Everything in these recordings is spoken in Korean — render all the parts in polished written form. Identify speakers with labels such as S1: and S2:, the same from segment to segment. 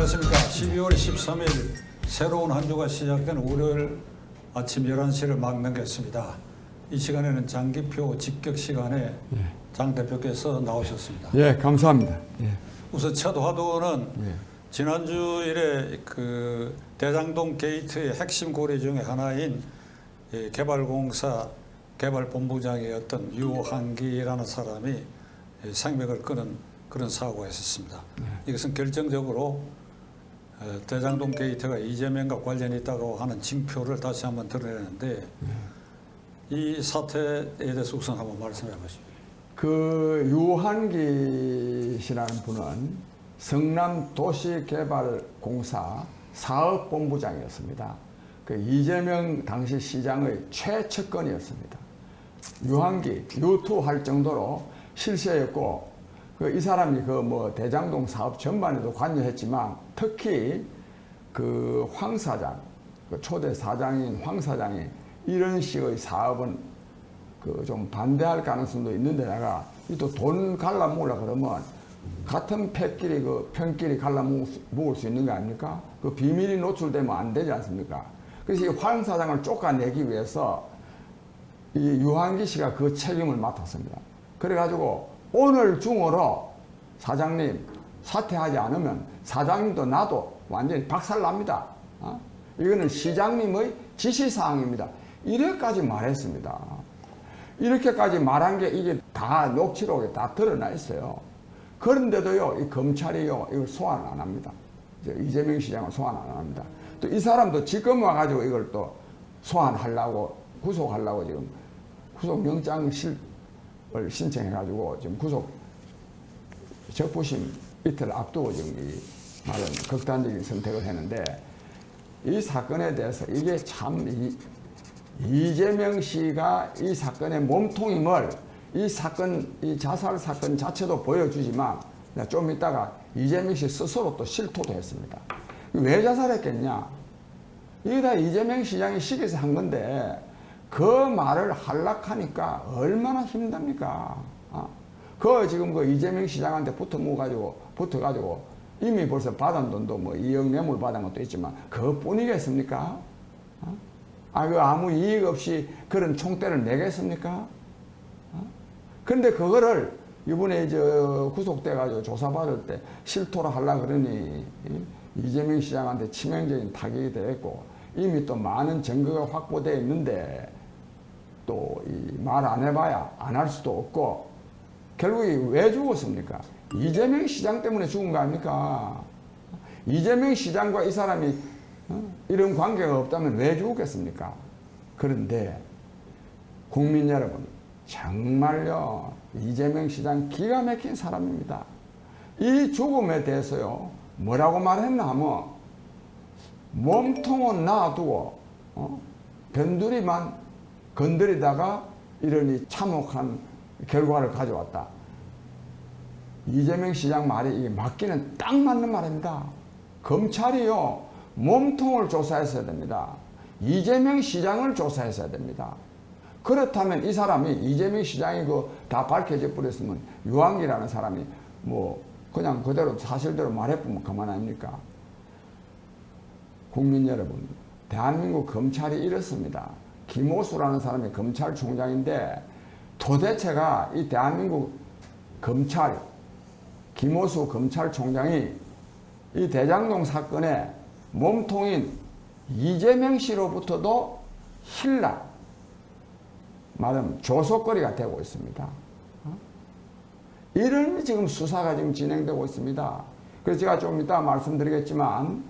S1: 안녕하십니까. 12월 13일 새로운 한 주가 시작된 월요일 아침 11시를 막 넘겼습니다. 이 시간에는 장기표 직격 시간에 장 대표께서 나오셨습니다.
S2: 예, 감사합니다. 예.
S1: 우선 첫 화두는 지난주일에 그 대장동 게이트의 핵심 고리 중에 하나인 개발공사 개발본부장이었던 유한기라는 사람이 생명을 끊은 그런 사고가 있었습니다. 이것은 결정적으로 대장동 게이트가 이재명과 관련이 있다고 하는 징표를 다시 한번 드러내는데 이 사태에 대해서 우선 한번 말씀해 보시죠.
S2: 그 유한기 씨라는 분은 성남도시개발공사 사업본부장이었습니다. 그 이재명 당시 시장의 최측근이었습니다. 유한기, 유투 할 정도로 실세였고, 이 사람이 그 뭐 대장동 사업 전반에도 관여했지만 특히 그 황 사장, 그 초대 사장인 황 사장이 이런 식의 사업은 그 좀 반대할 가능성도 있는데 내가 또 돈 갈라먹으려 그러면 같은 패끼리 그 편끼리 갈라먹을 수 있는 거 아닙니까? 그 비밀이 노출되면 안 되지 않습니까? 그래서 이 황 사장을 쫓아내기 위해서 이 유한기 씨가 그 책임을 맡았습니다. 그래가지고 오늘 중으로 사장님 사퇴하지 않으면 사장님도 나도 완전히 박살납니다. 이거는 시장님의 지시사항입니다. 이래까지 말했습니다. 이렇게까지 말한 게 이게 다 녹취록에 다 드러나 있어요. 그런데도요, 이 검찰이요, 이걸 소환 안 합니다. 이재명 시장을 소환 안 합니다. 또 이 사람도 지금 와가지고 이걸 또 소환하려고, 구속하려고 지금 구속영장을 신청해가지고 지금 구속 적부심 이틀 앞두고 지금 이 말은 극단적인 선택을 했는데 이 사건에 대해서 이게 참 이재명 씨가 이 사건의 몸통임을 이 사건, 이 자살 사건 자체도 보여주지만 좀 이따가 이재명 씨 스스로 또 실토도 했습니다. 왜 자살했겠냐? 이게 다 이재명 시장이 시기해서 한 건데 그 말을 하려하니까 얼마나 힘듭니까? 그 지금 그 이재명 시장한테 붙어가지고 이미 벌써 받은 돈도 뭐 2억 뇌물 받은 것도 있지만 그뿐이겠습니까? 그 아무 이익 없이 그런 총대를 내겠습니까? 그런데 그거를 이번에 구속돼가지고 조사받을 때 실토를 하려고 그러니 이재명 시장한테 치명적인 타격이 되었고 이미 또 많은 증거가 확보되어 있는데 또 말 안 해봐야 안 할 수도 없고 결국에 왜 죽었습니까? 이재명 시장 때문에 죽은 거 아닙니까? 이재명 시장과 이 사람이 이런 관계가 없다면 왜 죽었겠습니까? 그런데 국민 여러분 정말요 이재명 시장 기가 막힌 사람입니다. 이 죽음에 대해서요 뭐라고 말했나 하면 몸통은 놔두고 변두리만 건드리다가 이러니 참혹한 결과를 가져왔다. 이재명 시장 말이 이게 맞기는 딱 맞는 말입니다. 검찰이요 몸통을 조사했어야 됩니다. 이재명 시장을 조사했어야 됩니다. 그렇다면 이 사람이 이재명 시장이 다 밝혀져 버렸으면 유한기라는 사람이 뭐 그냥 그대로 사실대로 말해보면 그만 아닙니까? 국민 여러분, 대한민국 검찰이 이렇습니다. 김호수라는 사람이 검찰총장인데 도대체가 이 대한민국 검찰, 김호수 검찰총장이 이 대장동 사건의 몸통인 이재명 씨로부터도 힐날, 말하면 조속거리가 되고 있습니다. 이런 지금 수사가 지금 진행되고 있습니다. 그래서 제가 좀 이따 말씀드리겠지만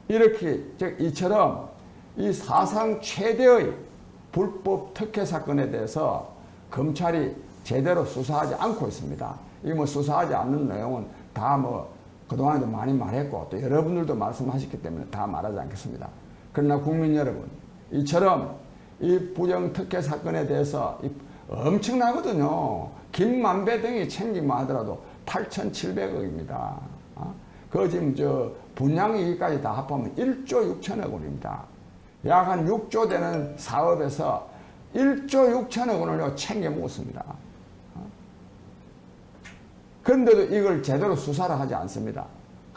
S2: 이렇게 이처럼 이 사상 최대의 불법 특혜 사건에 대해서 검찰이 제대로 수사하지 않고 있습니다. 이 뭐 수사하지 않는 내용은 다 뭐 그동안에도 많이 말했고 또 여러분들도 말씀하셨기 때문에 다 말하지 않겠습니다. 그러나 국민 여러분, 이처럼 이 부정 특혜 사건에 대해서 엄청나거든요. 김만배 등이 챙기만 하더라도 8,700억입니다. 그 지금 분양이익까지 다 합하면 1조 6천억 원입니다. 약 한 6조 되는 사업에서 1조 6천억 원을 챙겨 먹었습니다. 그런데도 이걸 제대로 수사를 하지 않습니다.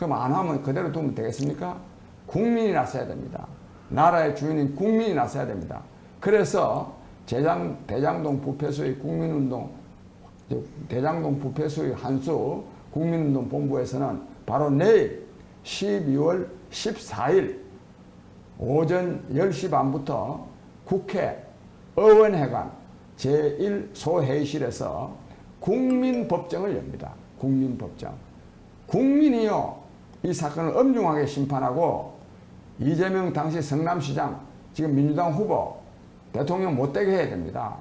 S2: 그럼 안 하면 그대로 두면 되겠습니까? 국민이 나서야 됩니다. 나라의 주인인 국민이 나서야 됩니다. 그래서 대장동 부패수의 국민운동, 대장동 부패수의 한수 국민운동 본부에서는 바로 내일 12월 14일 오전 10시 반부터 국회 의원회관 제1소회의실에서 국민법정을 엽니다. 국민법정. 국민이요, 이 사건을 엄중하게 심판하고 이재명 당시 성남시장, 지금 민주당 후보, 대통령 못되게 해야 됩니다.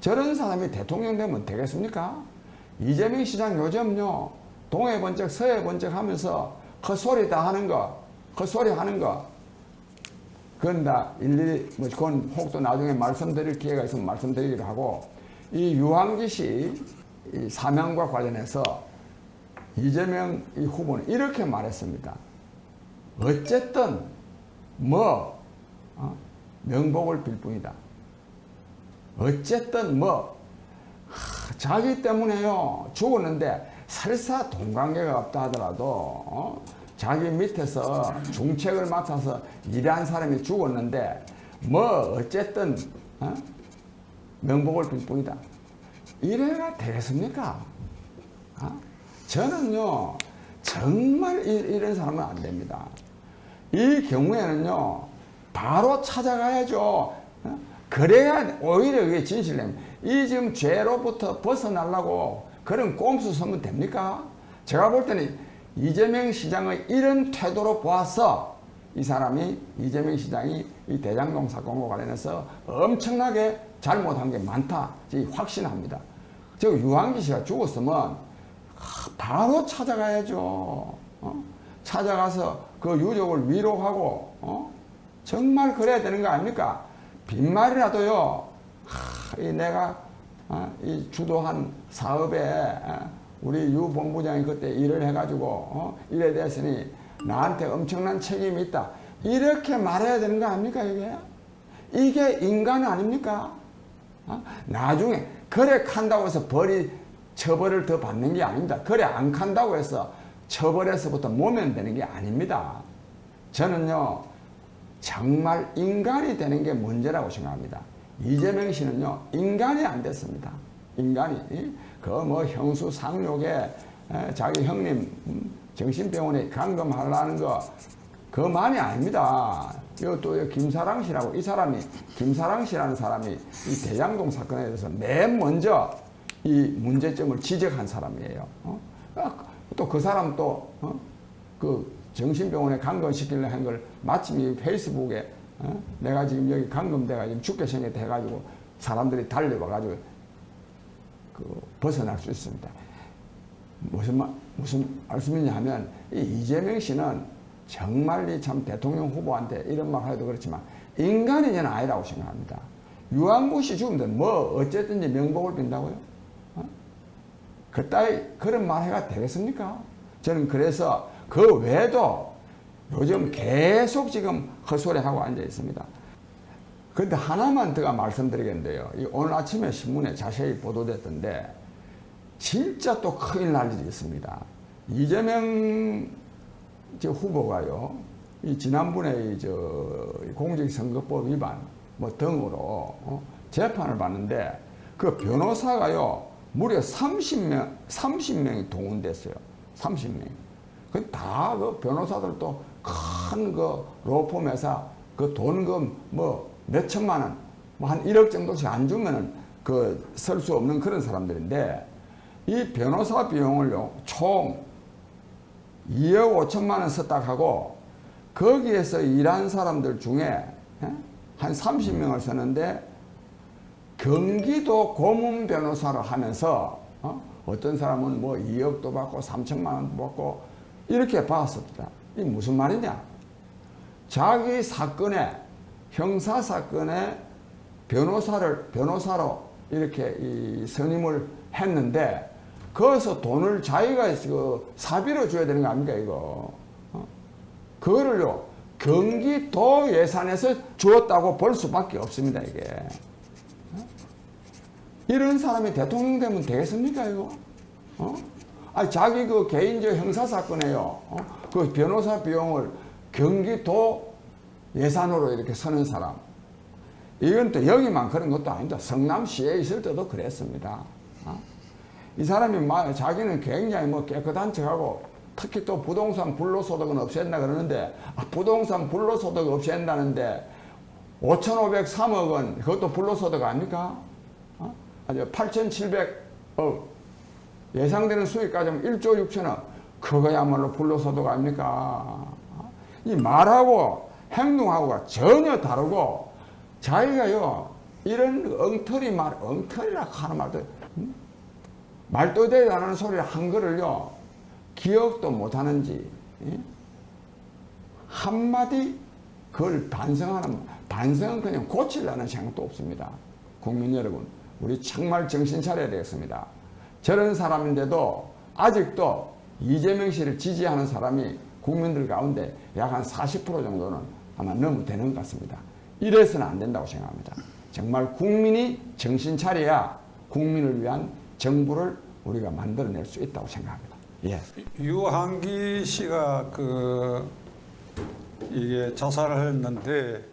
S2: 저런 사람이 대통령 되면 되겠습니까? 이재명 시장 요즘요, 동해 번쩍 서해 번쩍 하면서 헛소리 다 하는 거, 헛소리 하는 거, 그건 다 일일이, 그건 혹도 나중에 말씀드릴 기회가 있으면 말씀드리기로 하고, 이 유한기 씨 이 사명과 관련해서 이재명 이 후보는 이렇게 말했습니다. 어쨌든 명복을 빌 뿐이다. 어쨌든 자기 때문에요 죽었는데 설사 돈관계가 없다 하더라도 자기 밑에서 중책을 맡아서 일한 사람이 죽었는데 어쨌든 명복을 빌 뿐이다. 이래가 되겠습니까? 저는요 정말 이런 사람은 안 됩니다. 이 경우에는요 바로 찾아가야죠. 그래야 오히려 그게 진실됩니다. 이 지금 죄로부터 벗어나려고 그런 꼼수 쓰면 됩니까? 제가 볼 때는 이재명 시장의 이런 태도로 보아서 이 사람이 이재명 시장이 이 대장동 사건과 관련해서 엄청나게 잘못한 게 많다 확신합니다. 저 유한기 씨가 죽었으면 바로 찾아가야죠. 찾아가서 그 유족을 위로하고 정말 그래야 되는 거 아닙니까? 빈말이라도요. 내가 이 주도한 사업에 우리 유 본부장이 그때 일을 해가지고 일에 대해서니 나한테 엄청난 책임이 있다. 이렇게 말해야 되는 거 아닙니까 이게 인간 아닙니까? 나중에 그래 칸다고 해서 처벌을 더 받는 게 아닙니다. 그래 안 칸다고 해서 처벌에서부터 모면되는 게 아닙니다. 저는요 정말 인간이 되는 게 문제라고 생각합니다. 이재명 씨는요 인간이 안 됐습니다. 인간이 형수 상록에 자기 형님 정신병원에 감금하려는 거 그만이 아닙니다. 또 김사랑 씨라고 김사랑 씨라는 사람이 이 대장동 사건에 대해서 맨 먼저 이 문제점을 지적한 사람이에요. 또 그 사람 그 정신병원에 감금시키려고 한 걸 마침 이 페이스북에 내가 지금 여기 감금돼가지고 죽게 생겼다 해가지고 사람들이 달려와가지고 벗어날 수 있습니다. 무슨 말씀이냐 하면 이 이재명 씨는 정말 참 대통령 후보한테 이런 말 해도 그렇지만 인간이 저는 아니라고 생각합니다. 유한구 씨 죽으면 어쨌든지 명복을 빈다고요? 그런 말 해가 되겠습니까? 저는 그래서 그 외에도 요즘 계속 지금 헛소리하고 앉아 있습니다. 그런데 하나만 더 말씀드리겠는데요. 오늘 아침에 신문에 자세히 보도됐던데 진짜 또 큰일 날 일이 있습니다. 이재명 후보가요, 지난번에 공직선거법 위반 등으로 재판을 받는데 그 변호사가요 무려 30명이 동원됐어요. 30명. 다 그 변호사들도 큰 로펌 회사 돈금 몇천만 원, 한 1억 정도씩 안 주면은 설 수 없는 그런 사람들인데 이 변호사 비용을요 총 2억 5천만 원 썼다 하고 거기에서 일한 사람들 중에 한 30명을 썼는데 경기도 고문 변호사를 하면서 어떤 사람은 2억도 받고 3천만 원도 받고 이렇게 받았습니다. 이 무슨 말이냐? 자기 사건에 형사 사건에 변호사로 이렇게 선임을 했는데 거기서 돈을 자기가 사비로 줘야 되는 거 아닙니까 이거? 그거를요 경기도 예산에서 주었다고 볼 수밖에 없습니다 이게. 이런 사람이 대통령 되면 되겠습니까 이거? 아니, 자기 그 개인적 형사사건에요. 그 변호사 비용을 경기도 예산으로 이렇게 쓰는 사람. 이건 또 여기만 그런 것도 아닙니다. 성남시에 있을 때도 그랬습니다. 이 사람이 자기는 굉장히 뭐 깨끗한 척하고 특히 또 부동산 불로소득은 없앤다 그러는데 부동산 불로소득 없앤다는데 5,503억 원 그것도 불로소득 아닙니까? 8,700억 예상되는 수익까지는 1조 6천억 그거야말로 불로소득 아닙니까? 이 말하고 행동하고가 전혀 다르고 자기가요 이런 엉터리라 하는 말도 말도 되지 않는 소리를 한 거를요 기억도 못하는지 한마디 그걸 반성은 그냥 고치려는 생각도 없습니다. 국민 여러분 우리 정말 정신 차려야 되겠습니다. 저런 사람인데도 아직도 이재명 씨를 지지하는 사람이 국민들 가운데 약 한 40% 정도는 아마 넘어 되는 것 같습니다. 이래서는 안 된다고 생각합니다. 정말 국민이 정신 차려야 국민을 위한 정부를 우리가 만들어낼 수 있다고 생각합니다. 예.
S1: 유한기 씨가 이게 자살을 했는데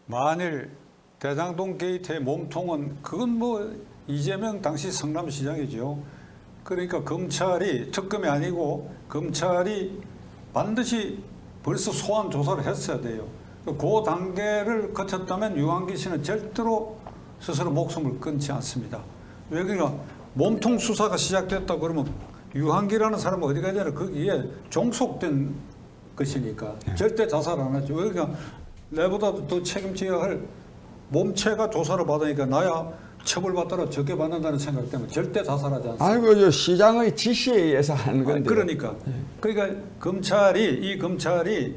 S1: 만일 대장동 게이트의 몸통은 그건 뭐 이재명 당시 성남시장이죠. 그러니까 검찰이 특검이 아니고 검찰이 반드시 벌써 소환 조사를 했어야 돼요. 그 단계를 거쳤다면 유한기 씨는 절대로 스스로 목숨을 끊지 않습니다. 왜 그러냐? 몸통 수사가 시작됐다 그러면 유한기라는 사람은 어디 가냐? 거기에 종속된 것이니까 절대 자살 안 하죠. 왜 그러냐? 내보다 더 책임져야 할 몸체가 조사를 받으니까 나야 처벌받더라 적게 받는다는 생각 때문에 절대 자살하지 않습니다.
S2: 아이고, 저 시장의 지시에 의해서 하는 건데.
S1: 그러니까 이 검찰이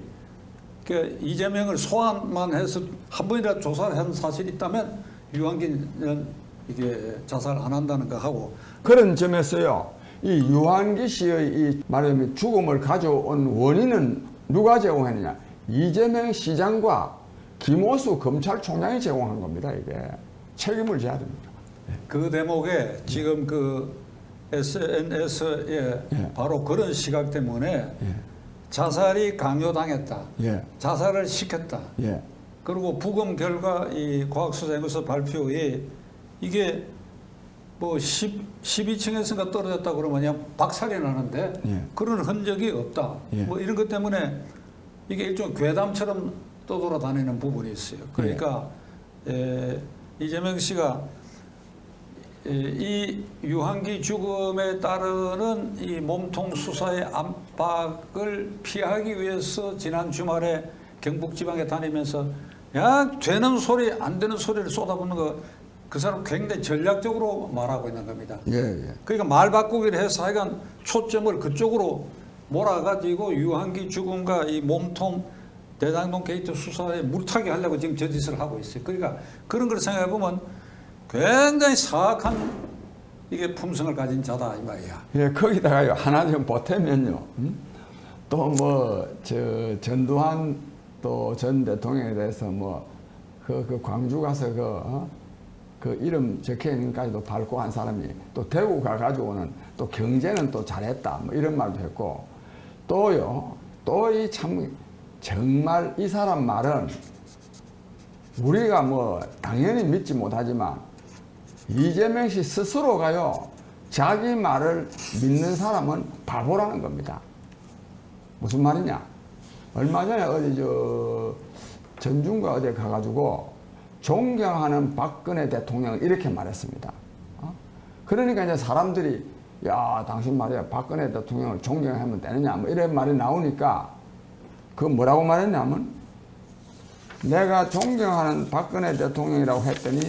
S1: 그 이재명을 소환만 해서 한 번이라도 조사를 한 사실이 있다면 유한기는 이게 자살 안 한다는 거 하고
S2: 그런 점에서요. 이 유한기 씨의 이 말하자면 죽음을 가져온 원인은 누가 제공했느냐? 이재명 시장과 김호수 검찰총장이 제공한 겁니다. 이게 책임을 져야 됩니다.
S1: 그 대목에 지금 그 SNS에 바로 그런 시각 때문에 자살이 강요당했다. 자살을 시켰다. 그리고 부검 결과 이 과학수사연구소 발표에 이게 뭐 12층에서가 떨어졌다 그러면 그냥 박살이 나는데 그런 흔적이 없다. 뭐 이런 것 때문에 이게 일종의 괴담처럼 떠돌아다니는 부분이 있어요. 그러니까 이재명 씨가 이 유한기 죽음에 따르는 이 몸통 수사의 압박을 피하기 위해서 지난 주말에 경북지방에 다니면서 야 되는 소리 안 되는 소리를 쏟아붓는 거 그 사람 굉장히 전략적으로 말하고 있는 겁니다. 그러니까 말 바꾸기를 해서 하여간 초점을 그쪽으로 몰아가지고 유한기 죽음과 이 몸통 대장동 게이트 수사에 물타기 하려고 지금 저 짓을 하고 있어요. 그러니까 그런 걸 생각해 보면 굉장히 사악한 이게 품성을 가진 자다 이 말이야.
S2: 거기다가요 하나 좀 보태면요. 또 뭐 저 전두환 또 전 대통령에 대해서 뭐 그 광주 가서 그 이름 적혀 있는 까지도 밟고 한 사람이 또 대구 가가지고는 또 경제는 또 잘했다 뭐 이런 말도 했고 또요 또 이 참 정말 이 사람 말은 우리가 뭐 당연히 믿지 못하지만 이재명 씨 스스로가요 자기 말을 믿는 사람은 바보라는 겁니다. 무슨 말이냐? 얼마 전에 어디 전중과 어디에 가가지고 존경하는 박근혜 대통령 이렇게 말했습니다. 그러니까 이제 사람들이 야 당신 말이야 박근혜 대통령을 존경하면 되느냐 뭐 이런 말이 나오니까 그 뭐라고 말했냐면 내가 존경하는 박근혜 대통령이라고 했더니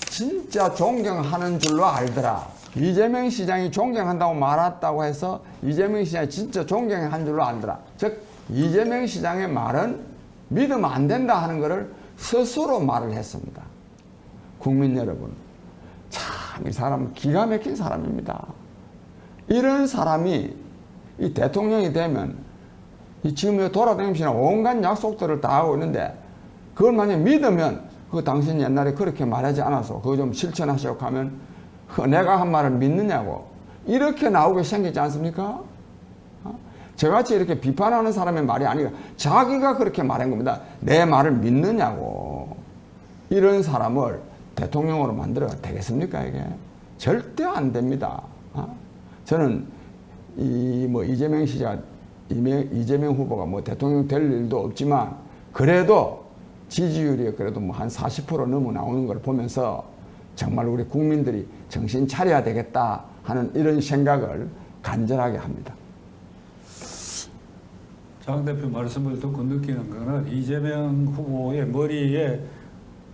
S2: 진짜 존경하는 줄로 알더라. 이재명 시장이 존경한다고 말했다고 해서 이재명 시장이 진짜 존경한 줄로 알더라. 즉 이재명 시장의 말은 믿으면 안 된다 하는 것을 스스로 말을 했습니다. 국민 여러분 참 이 사람은 기가 막힌 사람입니다. 이런 사람이 이 대통령이 되면 이 지금 돌아다니면서 온갖 약속들을 다 하고 있는데 그걸 만약 믿으면 그 당신 옛날에 그렇게 말하지 않아서 그거 좀 실천하시고 하면 내가 한 말을 믿느냐고 이렇게 나오게 생기지 않습니까? 저같이 이렇게 비판하는 사람의 말이 아니라 자기가 그렇게 말한 겁니다. 내 말을 믿느냐고. 이런 사람을 대통령으로 만들어가 되겠습니까, 이게? 절대 안 됩니다. 저는 이재명 후보가 뭐 대통령 될 일도 없지만 그래도 지지율이 그래도 뭐 한 40% 넘어 나오는 걸 보면서 정말 우리 국민들이 정신 차려야 되겠다 하는 이런 생각을 간절하게 합니다.
S1: 장 대표 말씀을 듣고 느끼는 것은 이재명 후보의 머리에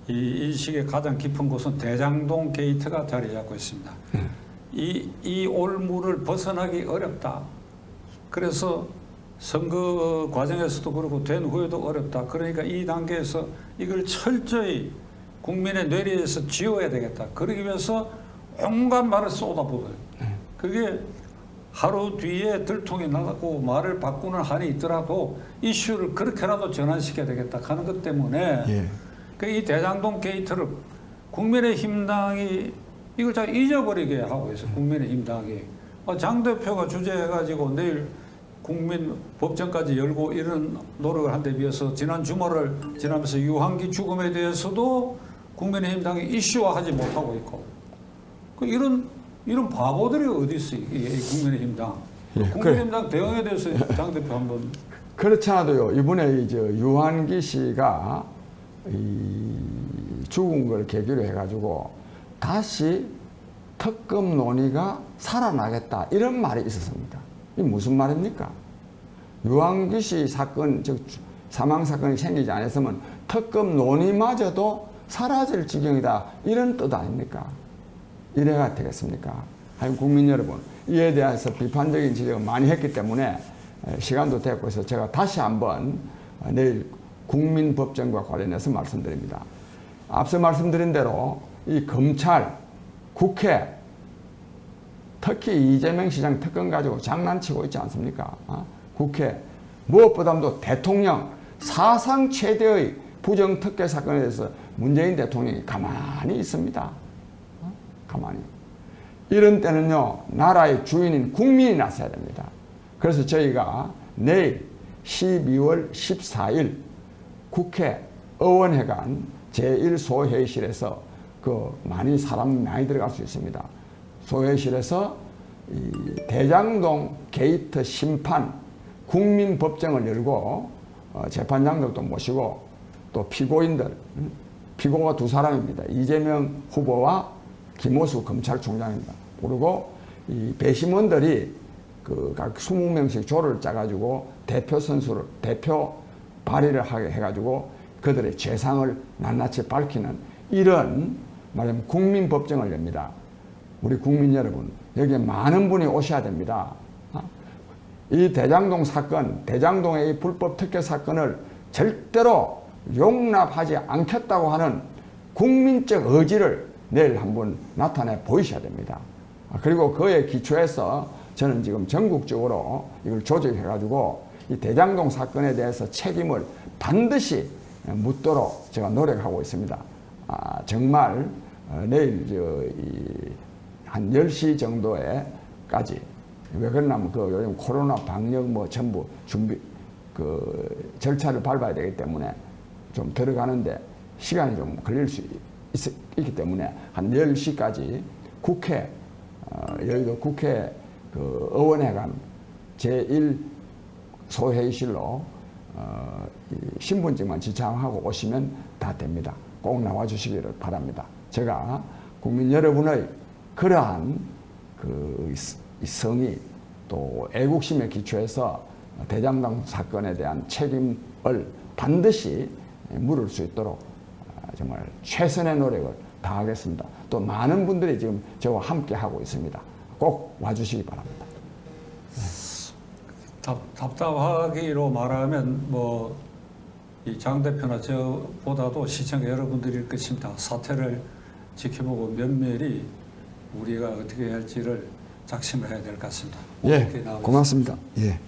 S1: 이 인식의 가장 깊은 곳은 대장동 게이트가 자리 잡고 있습니다. 이 올무를 벗어나기 어렵다. 그래서 선거 과정에서도 그렇고 된 후에도 어렵다. 그러니까 이 단계에서 이걸 철저히 국민의 뇌리에서 지워야 되겠다. 그러기 위해서 온갖 말을 쏟아부어요. 그게 하루 뒤에 들통이 나고 말을 바꾸는 한이 있더라도 이슈를 그렇게라도 전환시켜야 되겠다 하는 것 때문에 이 대장동 게이트를 국민의힘당이 이걸 잘 잊어버리게 하고 있어요. 국민의힘당이. 장 대표가 주재해가지고 내일 국민 법정까지 열고 이런 노력을 한 데 비해서 지난 주말을 지나면서 유한기 죽음에 대해서도 국민의힘당이 이슈화하지 못하고 있고 이런 바보들이 어디 있어? 이게 국민의힘당. 국민의힘당 대응에 대해서 장 대표 한번.
S2: 그렇지 않아도요. 이번에 이제 유한기 씨가 죽은 걸 계기로 해가지고 다시 특검 논의가 살아나겠다 이런 말이 있었습니다. 이게 무슨 말입니까? 유한기 씨 사건, 즉 사망 사건이 생기지 않았으면 특검 논의마저도 사라질 지경이다 이런 뜻 아닙니까? 이래가 되겠습니까? 하여튼 국민 여러분, 이에 대해서 비판적인 지적을 많이 했기 때문에 시간도 됐고 해서 제가 다시 한번 내일 국민법정과 관련해서 말씀드립니다. 앞서 말씀드린 대로 이 검찰, 국회, 특히 이재명 시장 특검 가지고 장난치고 있지 않습니까? 국회, 무엇보다도 대통령, 사상 최대의 부정특혜 사건에 대해서 문재인 대통령이 가만히 있습니다. 가만히. 이런 때는요, 나라의 주인인 국민이 나서야 됩니다. 그래서 저희가 내일 12월 14일 국회 의원회관 제1소회의실에서 많이 사람 많이 들어갈 수 있습니다. 소회의실에서 이 대장동 게이트 심판 국민법정을 열고 재판장들도 모시고 또 피고인들, 피고가 두 사람입니다. 이재명 후보와 김호수 검찰총장입니다. 그리고 이 배심원들이 각 20명씩 조를 짜가지고 대표 발의를 하게 해가지고 그들의 죄상을 낱낱이 밝히는 이런 말하자면 국민법정을 엽니다. 우리 국민 여러분, 여기에 많은 분이 오셔야 됩니다. 이 대장동 사건, 대장동의 이 불법 특혜 사건을 절대로 용납하지 않겠다고 하는 국민적 의지를 내일 한번 나타내 보이셔야 됩니다. 그리고 그에 기초해서 저는 지금 전국적으로 이걸 조직해가지고 이 대장동 사건에 대해서 책임을 반드시 묻도록 제가 노력하고 있습니다. 정말 내일 한 10시 정도에까지, 왜 그러냐면 요즘 코로나 방역 전부 준비 절차를 밟아야 되기 때문에 좀 들어가는데 시간이 좀 걸릴 수 있기 때문에 한 10시까지 국회 여의도 국회 의원회관 제1소회의실로 신분증만 지참하고 오시면 다 됩니다. 꼭 나와 주시기를 바랍니다. 제가 국민 여러분의 그러한 성의 또 애국심에 기초해서 대장동 사건에 대한 책임을 반드시 물을 수 있도록 정말 최선의 노력을 다하겠습니다. 또 많은 분들이 지금 저와 함께 하고 있습니다. 꼭 와주시기 바랍니다.
S1: 답답하기로 말하면 이 장 대표나 저보다도 시청자 여러분들일 것입니다. 사태를 지켜보고 면밀히 우리가 어떻게 해야 할지를 작심을 해야 될 것 같습니다.
S2: 예, 고맙습니다. 예.